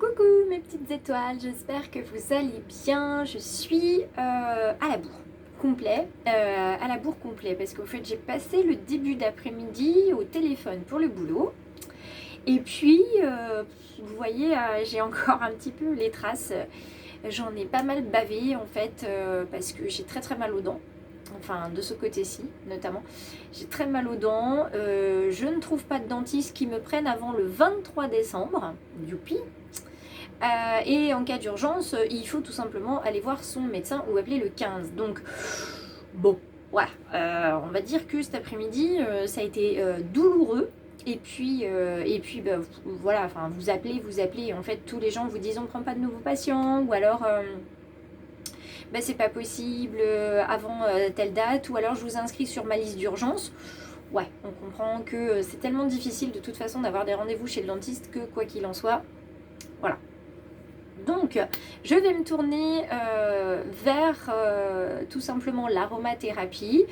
Coucou mes petites étoiles, j'espère que vous allez bien. Je suis à la bourre complet, parce qu'au fait j'ai passé le début d'après-midi au téléphone pour le boulot. Et puis vous voyez, j'ai encore un petit peu les traces. J'en ai pas mal bavé en fait, parce que j'ai très mal aux dents. Enfin, de ce côté-ci, notamment. J'ai très mal aux dents. Je ne trouve pas de dentiste qui me prenne avant le 23 décembre. Youpi. Et en cas d'urgence, il faut tout simplement aller voir son médecin ou appeler le 15. Donc, bon, voilà. On va dire que cet après-midi, ça a été douloureux. Et puis bah, voilà, enfin, vous appelez. En fait, tous les gens vous disent on ne prend pas de nouveaux patients. Ou alors... bah, c'est pas possible avant telle date, ou alors je vous inscris sur ma liste d'urgence. Ouais, on comprend que c'est tellement difficile de toute façon d'avoir des rendez-vous chez le dentiste que quoi qu'il en soit, voilà. Donc, je vais me tourner vers tout simplement l'aromathérapie.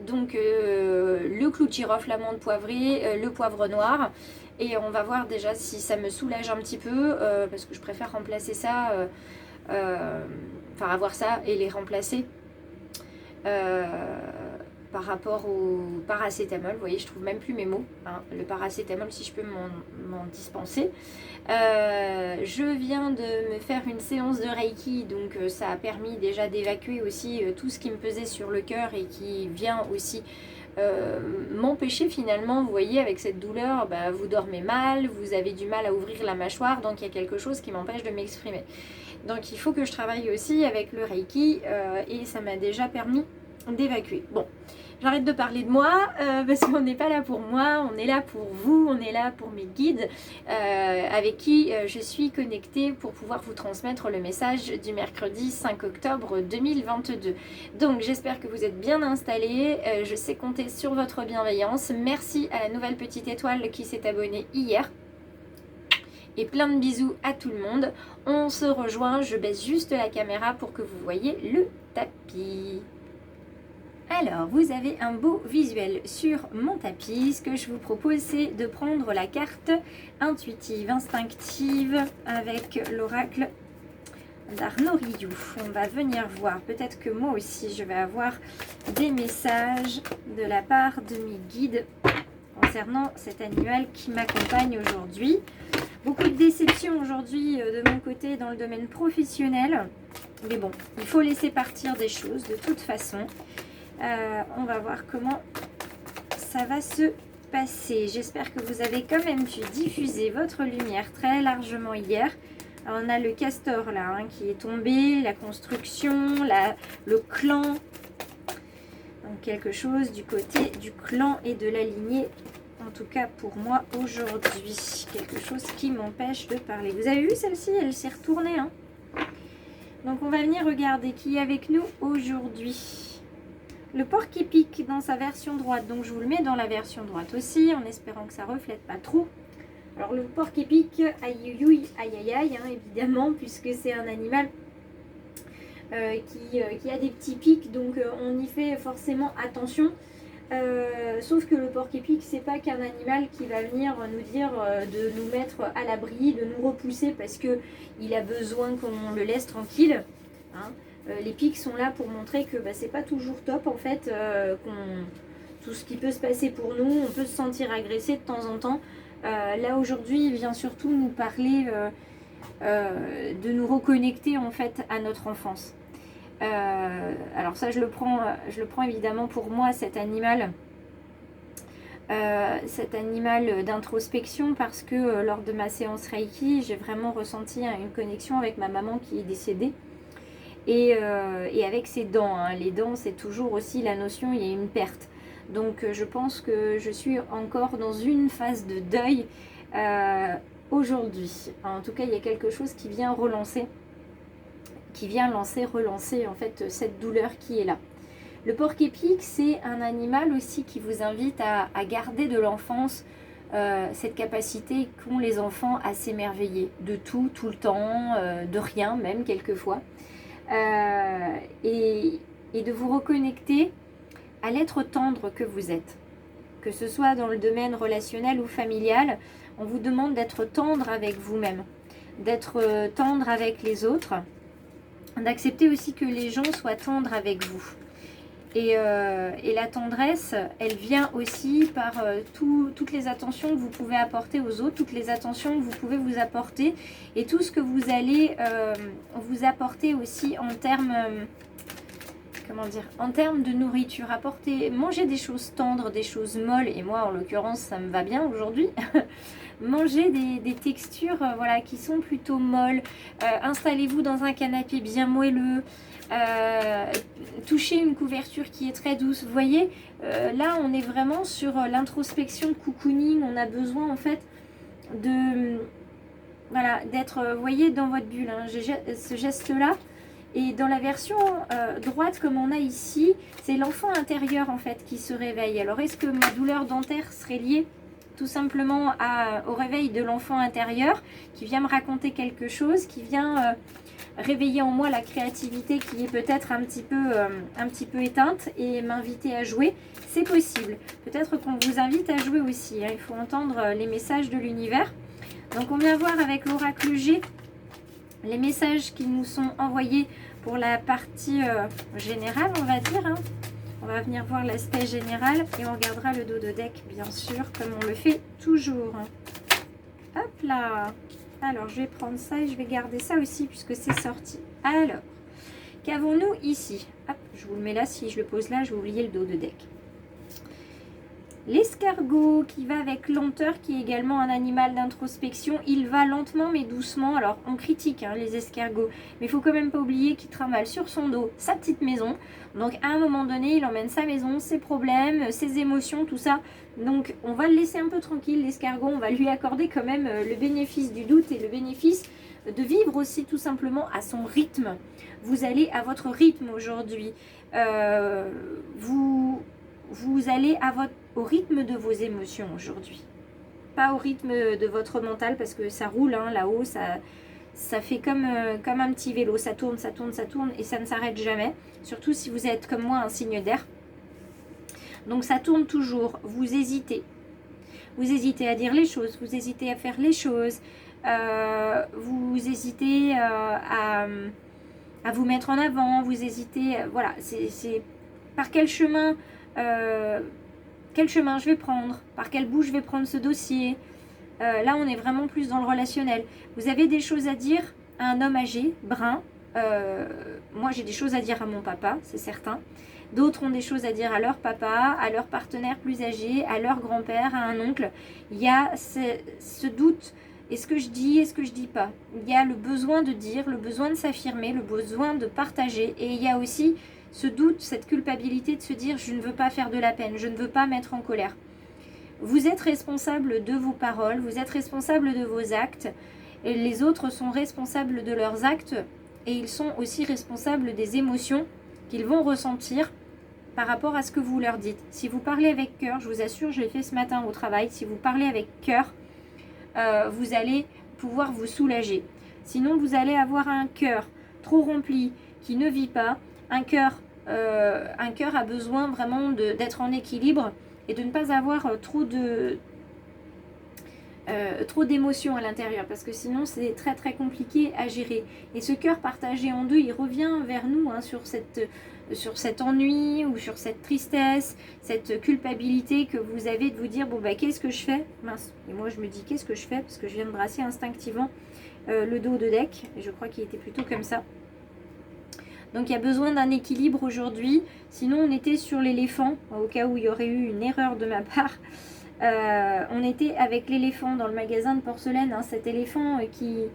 Donc, le clou de girofle, l'amande poivrée, le poivre noir. Et on va voir déjà si ça me soulage un petit peu, parce que je préfère remplacer ça... enfin avoir ça et les remplacer par rapport au paracétamol. Vous voyez, je trouve même plus mes mots, hein. Le paracétamol, si je peux m'en dispenser. Je viens de me faire une séance de Reiki, donc ça a permis déjà d'évacuer aussi tout ce qui me pesait sur le cœur et qui vient aussi m'empêcher finalement, vous voyez, avec cette douleur, bah, vous dormez mal, vous avez du mal à ouvrir la mâchoire, donc il y a quelque chose qui m'empêche de m'exprimer. Donc il faut que je travaille aussi avec le Reiki et ça m'a déjà permis d'évacuer. Bon, j'arrête de parler de moi parce qu'on n'est pas là pour moi, on est là pour vous, on est là pour mes guides avec qui je suis connectée pour pouvoir vous transmettre le message du mercredi 5 octobre 2022. Donc j'espère que vous êtes bien installés, je sais compter sur votre bienveillance. Merci à la nouvelle petite étoile qui s'est abonnée hier. Et plein de bisous à tout le monde. On se rejoint, je baisse juste la caméra pour que vous voyez le tapis. Alors, vous avez un beau visuel sur mon tapis. Ce que je vous propose, c'est de prendre la carte intuitive, instinctive avec l'oracle d'Arnaud Rioux. On va venir voir, peut-être que moi aussi, je vais avoir des messages de la part de mes guides concernant cet animal qui m'accompagne aujourd'hui. Beaucoup de déceptions aujourd'hui de mon côté dans le domaine professionnel. Mais bon, il faut laisser partir des choses de toute façon. On va voir comment ça va se passer. J'espère que vous avez quand même pu diffuser votre lumière très largement hier. Alors, on a le castor là qui est tombé, la construction, le clan. Donc quelque chose du côté du clan et de la lignée. En tout cas pour moi aujourd'hui, quelque chose qui m'empêche de parler. Vous avez vu celle-ci, elle s'est retournée, hein. Donc on va venir regarder qui est avec nous aujourd'hui. Le porc-épic dans sa version droite, donc je vous le mets dans la version droite aussi, en espérant que ça reflète pas trop. Alors le porc-épic, aïe aïe, hein, évidemment, puisque c'est un animal qui a des petits pics, donc on y fait forcément attention. Sauf que le porc-épic, c'est pas qu'un animal qui va venir nous dire de nous mettre à l'abri, de nous repousser parce que il a besoin qu'on le laisse tranquille, hein. Les pics sont là pour montrer que c'est pas toujours top en fait, tout ce qui peut se passer pour nous, on peut se sentir agressé de temps en temps. Là aujourd'hui, il vient surtout nous parler de nous reconnecter en fait à notre enfance. Alors ça je le prends évidemment pour moi cet animal d'introspection, parce que lors de ma séance Reiki j'ai vraiment ressenti une connexion avec ma maman qui est décédée et avec ses dents, hein. Les dents, c'est toujours aussi la notion, il y a une perte, donc je pense que je suis encore dans une phase de deuil aujourd'hui. En tout cas il y a quelque chose qui vient relancer en fait cette douleur qui est là. Le porc-épic, c'est un animal aussi qui vous invite à garder de l'enfance cette capacité qu'ont les enfants à s'émerveiller de tout le temps, de rien même quelquefois, et de vous reconnecter à l'être tendre que vous êtes. Que ce soit dans le domaine relationnel ou familial, on vous demande d'être tendre avec vous-même. d'être tendre avec les autres, d'accepter aussi que les gens soient tendres avec vous. Et la tendresse, elle vient aussi par toutes les attentions que vous pouvez apporter aux autres, toutes les attentions que vous pouvez vous apporter et tout ce que vous allez vous apporter aussi en termes, comment dire, en termes de nourriture. Manger des choses tendres, des choses molles, et moi en l'occurrence ça me va bien aujourd'hui. Manger des textures voilà, qui sont plutôt molles. Installez-vous dans un canapé bien moelleux. Toucher une couverture qui est très douce. Vous voyez, là on est vraiment sur l'introspection cocooning. On a besoin en fait de voilà, d'être, vous voyez, dans votre bulle, hein, ce geste là. Et dans la version droite comme on a ici, c'est l'enfant intérieur en fait qui se réveille. Alors est-ce que ma douleur dentaire serait liée tout simplement au réveil de l'enfant intérieur qui vient me raconter quelque chose, qui vient réveiller en moi la créativité qui est peut-être un petit peu éteinte et m'inviter à jouer? C'est possible. Peut-être qu'on vous invite à jouer aussi, hein. Il faut entendre les messages de l'univers. Donc on vient voir avec l'oracle G les messages qui nous sont envoyés pour la partie générale, on va dire, hein. On va venir voir l'aspect général et on regardera le dos de deck, bien sûr, comme on le fait toujours. Hop là! Alors, je vais prendre ça et je vais garder ça aussi puisque c'est sorti. Alors, qu'avons-nous ici? Hop, je vous le mets là. Si je le pose là, je vais oublier le dos de deck. L'escargot qui va avec lenteur, qui est également un animal d'introspection. Il va lentement mais doucement. Alors on critique hein, les escargots, mais il faut quand même pas oublier qu'il trimballe sur son dos sa petite maison. Donc à un moment donné, il emmène sa maison, ses problèmes, ses émotions, tout ça. Donc on va le laisser un peu tranquille, l'escargot. On va lui accorder quand même le bénéfice du doute et le bénéfice de vivre aussi tout simplement à son rythme. Vous allez à votre rythme aujourd'hui. Vous allez au rythme de vos émotions aujourd'hui. Pas au rythme de votre mental parce que ça roule hein, là-haut, ça fait comme un petit vélo, ça tourne, ça tourne, ça tourne et ça ne s'arrête jamais. Surtout si vous êtes comme moi un signe d'air. Donc ça tourne toujours, vous hésitez. Vous hésitez à dire les choses, vous hésitez à faire les choses, vous hésitez à vous mettre en avant, vous hésitez, voilà, c'est par quel chemin je vais prendre, par quel bout je vais prendre ce dossier. Là on est vraiment plus dans le relationnel. Vous avez des choses à dire à un homme âgé, brun. Moi j'ai des choses à dire à mon papa, c'est certain. D'autres ont des choses à dire à leur papa, à leur partenaire plus âgé, à leur grand-père, à un oncle. Il y a ce doute, est-ce que je dis, est-ce que je dis pas? Il y a le besoin de dire, le besoin de s'affirmer, le besoin de partager. Et il y a aussi ce doute, cette culpabilité de se dire je ne veux pas faire de la peine, je ne veux pas mettre en colère. Vous êtes responsable de vos paroles, vous êtes responsable de vos actes. Et les autres sont responsables de leurs actes et ils sont aussi responsables des émotions qu'ils vont ressentir par rapport à ce que vous leur dites. Si vous parlez avec cœur, je vous assure, je l'ai fait ce matin au travail, si vous parlez avec cœur, vous allez pouvoir vous soulager. Sinon, vous allez avoir un cœur trop rempli qui ne vit pas. Un cœur a besoin vraiment d'être en équilibre et de ne pas avoir trop d'émotions à l'intérieur parce que sinon c'est très très compliqué à gérer. Et ce cœur partagé en deux, il revient vers nous hein, sur cet ennui ou sur cette tristesse, cette culpabilité que vous avez de vous dire bon bah qu'est-ce que je fais? Mince. Et moi je me dis qu'est-ce que je fais? Parce que je viens de brasser instinctivement le dos de deck et je crois qu'il était plutôt comme ça. Donc il y a besoin d'un équilibre aujourd'hui. Sinon on était sur l'éléphant, au cas où il y aurait eu une erreur de ma part. On était avec l'éléphant dans le magasin de porcelaine, hein, cet éléphant qui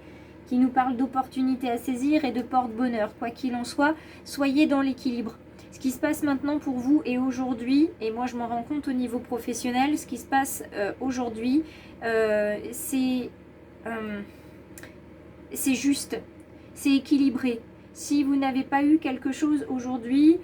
nous parle d'opportunités à saisir et de porte-bonheur. Quoi qu'il en soit, soyez dans l'équilibre. Ce qui se passe maintenant pour vous et aujourd'hui, et moi je m'en rends compte au niveau professionnel, ce qui se passe aujourd'hui, c'est juste, c'est équilibré. Si vous n'avez pas eu quelque chose aujourd'hui,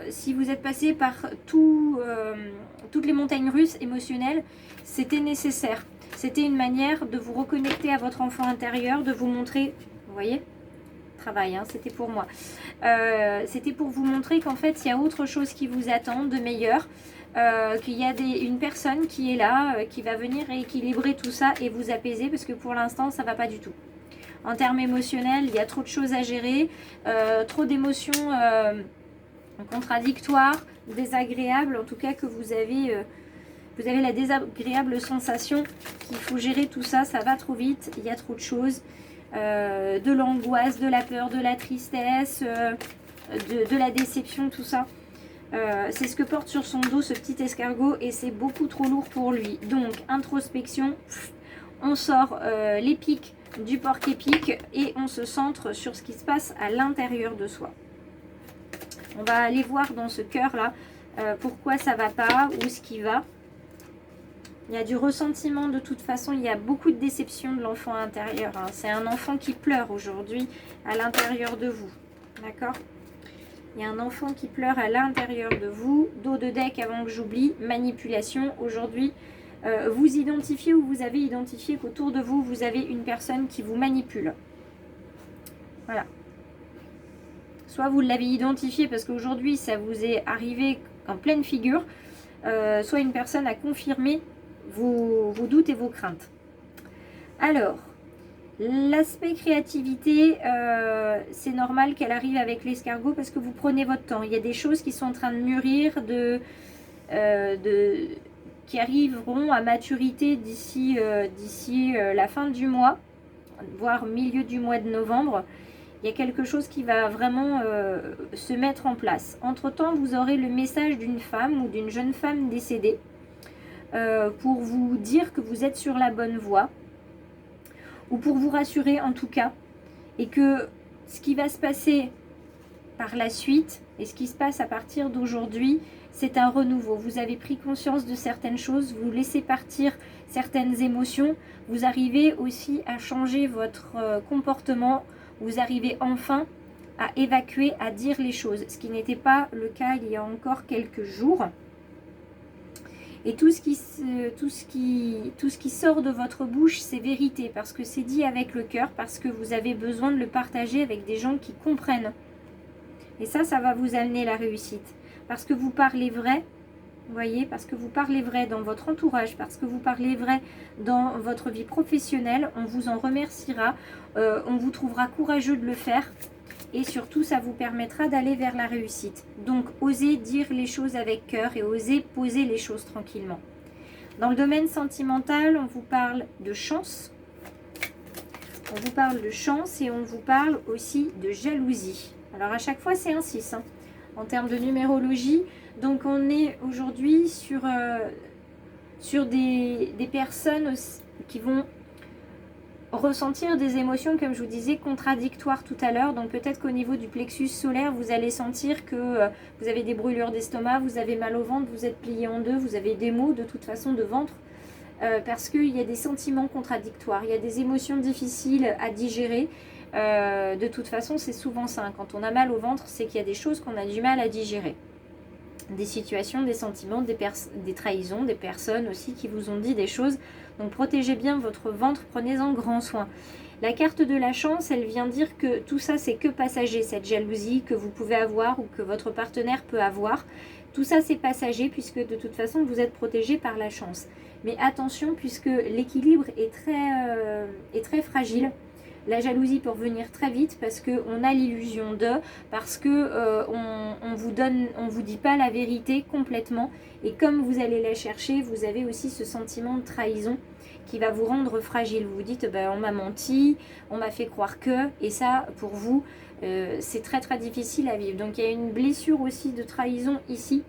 si vous êtes passé par toutes les montagnes russes émotionnelles, c'était nécessaire. C'était une manière de vous reconnecter à votre enfant intérieur, de vous montrer, vous voyez, travail, hein, c'était pour moi. C'était pour vous montrer qu'en fait, il y a autre chose qui vous attend de meilleur. qu'il y a une personne qui est là, qui va venir rééquilibrer tout ça et vous apaiser, parce que pour l'instant, ça ne va pas du tout. En termes émotionnels, il y a trop de choses à gérer, trop d'émotions contradictoires, désagréables, en tout cas que vous avez la désagréable sensation qu'il faut gérer tout ça, ça va trop vite, il y a trop de choses, de l'angoisse, de la peur, de la tristesse, de la déception, tout ça. C'est ce que porte sur son dos ce petit escargot et c'est beaucoup trop lourd pour lui. Donc introspection, on sort les pics du porc-épic et on se centre sur ce qui se passe à l'intérieur de soi. On va aller voir dans ce cœur là pourquoi ça va pas ou ce qui va. Il y a du ressentiment de toute façon, il y a beaucoup de déception de l'enfant intérieur. Hein. C'est un enfant qui pleure aujourd'hui à l'intérieur de vous. D'accord ? Il y a un enfant qui pleure à l'intérieur de vous. Dos de deck avant que j'oublie. Manipulation. Aujourd'hui, vous identifiez ou vous avez identifié qu'autour de vous, vous avez une personne qui vous manipule. Voilà. Soit vous l'avez identifié parce qu'aujourd'hui, ça vous est arrivé en pleine figure. Soit une personne a confirmé vos doutes et vos craintes. Alors, l'aspect créativité, c'est normal qu'elle arrive avec l'escargot parce que vous prenez votre temps. Il y a des choses qui sont en train de mûrir, qui arriveront à maturité d'ici la fin du mois, voire milieu du mois de novembre. Il y a quelque chose qui va vraiment se mettre en place. Entre-temps, vous aurez le message d'une femme ou d'une jeune femme décédée pour vous dire que vous êtes sur la bonne voie. Ou pour vous rassurer en tout cas, et que ce qui va se passer par la suite, et ce qui se passe à partir d'aujourd'hui, c'est un renouveau. Vous avez pris conscience de certaines choses, vous laissez partir certaines émotions, vous arrivez aussi à changer votre comportement, vous arrivez enfin à évacuer, à dire les choses, ce qui n'était pas le cas il y a encore quelques jours. Et tout ce qui sort de votre bouche, c'est vérité, parce que c'est dit avec le cœur, parce que vous avez besoin de le partager avec des gens qui comprennent. Et ça va vous amener la réussite. Parce que vous parlez vrai, vous voyez, parce que vous parlez vrai dans votre entourage, parce que vous parlez vrai dans votre vie professionnelle, on vous en remerciera, on vous trouvera courageux de le faire. Et surtout, ça vous permettra d'aller vers la réussite. Donc, osez dire les choses avec cœur et osez poser les choses tranquillement. Dans le domaine sentimental, on vous parle de chance. On vous parle de chance et on vous parle aussi de jalousie. Alors, à chaque fois, c'est un 6 hein, en termes de numérologie. Donc, on est aujourd'hui sur des personnes aussi qui vont ressentir des émotions, comme je vous disais, contradictoires tout à l'heure. Donc peut-être qu'au niveau du plexus solaire, vous allez sentir que vous avez des brûlures d'estomac, vous avez mal au ventre, vous êtes plié en deux, vous avez des maux de toute façon de ventre, parce qu'il y a des sentiments contradictoires, il y a des émotions difficiles à digérer. De toute façon, c'est souvent ça. Quand on a mal au ventre, c'est qu'il y a des choses qu'on a du mal à digérer. Des situations, des sentiments, des trahisons, des personnes aussi qui vous ont dit des choses. Donc protégez bien votre ventre, prenez-en grand soin. La carte de la chance, elle vient dire que tout ça c'est que passager, cette jalousie que vous pouvez avoir ou que votre partenaire peut avoir. Tout ça c'est passager puisque de toute façon vous êtes protégé par la chance. Mais attention puisque l'équilibre est très fragile. La jalousie peut revenir très vite parce qu'on a l'illusion parce que on vous dit pas la vérité complètement. Et comme vous allez la chercher, vous avez aussi ce sentiment de trahison qui va vous rendre fragile. Vous vous dites, on m'a menti, on m'a fait croire que, et ça, pour vous, c'est très très difficile à vivre. Donc il y a une blessure aussi de trahison ici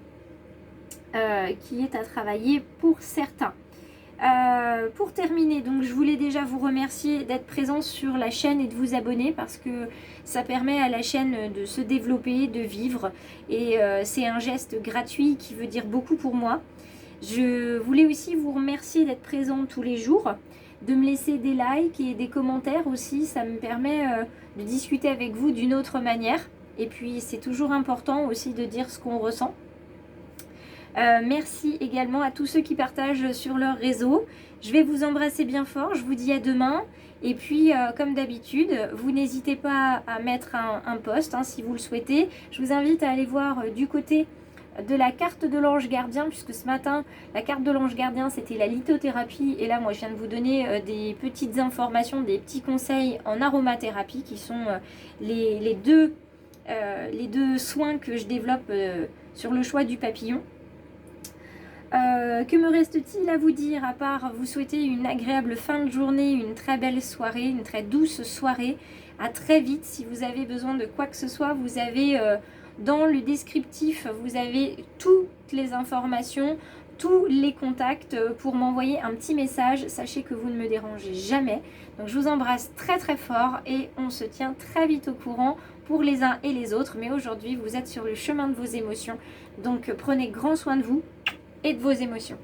qui est à travailler pour certains. Pour terminer, donc je voulais déjà vous remercier d'être présent sur la chaîne et de vous abonner parce que ça permet à la chaîne de se développer, de vivre et c'est un geste gratuit qui veut dire beaucoup pour moi. Je voulais aussi vous remercier d'être présent tous les jours, de me laisser des likes et des commentaires aussi, ça me permet de discuter avec vous d'une autre manière et puis c'est toujours important aussi de dire ce qu'on ressent. Merci également à tous ceux qui partagent sur leur réseau. Je vais vous embrasser bien fort. Je vous dis à demain. Et puis, comme d'habitude, vous n'hésitez pas à mettre un post si vous le souhaitez. Je vous invite à aller voir du côté de la carte de l'ange gardien, puisque ce matin, la carte de l'ange gardien, c'était la lithothérapie. Et là, moi, je viens de vous donner des petites informations, des petits conseils en aromathérapie, qui sont les deux soins que je développe sur le choix du papillon. Que me reste-t-il à vous dire, à part vous souhaiter une agréable fin de journée, une très belle soirée, une très douce soirée. À très vite. Si vous avez besoin de quoi que ce soit, vous avez dans le descriptif, vous avez toutes les informations, tous les contacts pour m'envoyer un petit message. Sachez que vous ne me dérangez jamais. Donc je vous embrasse très très fort et on se tient très vite au courant pour les uns et les autres. Mais aujourd'hui, vous êtes sur le chemin de vos émotions. Donc prenez grand soin de vous et de vos émotions.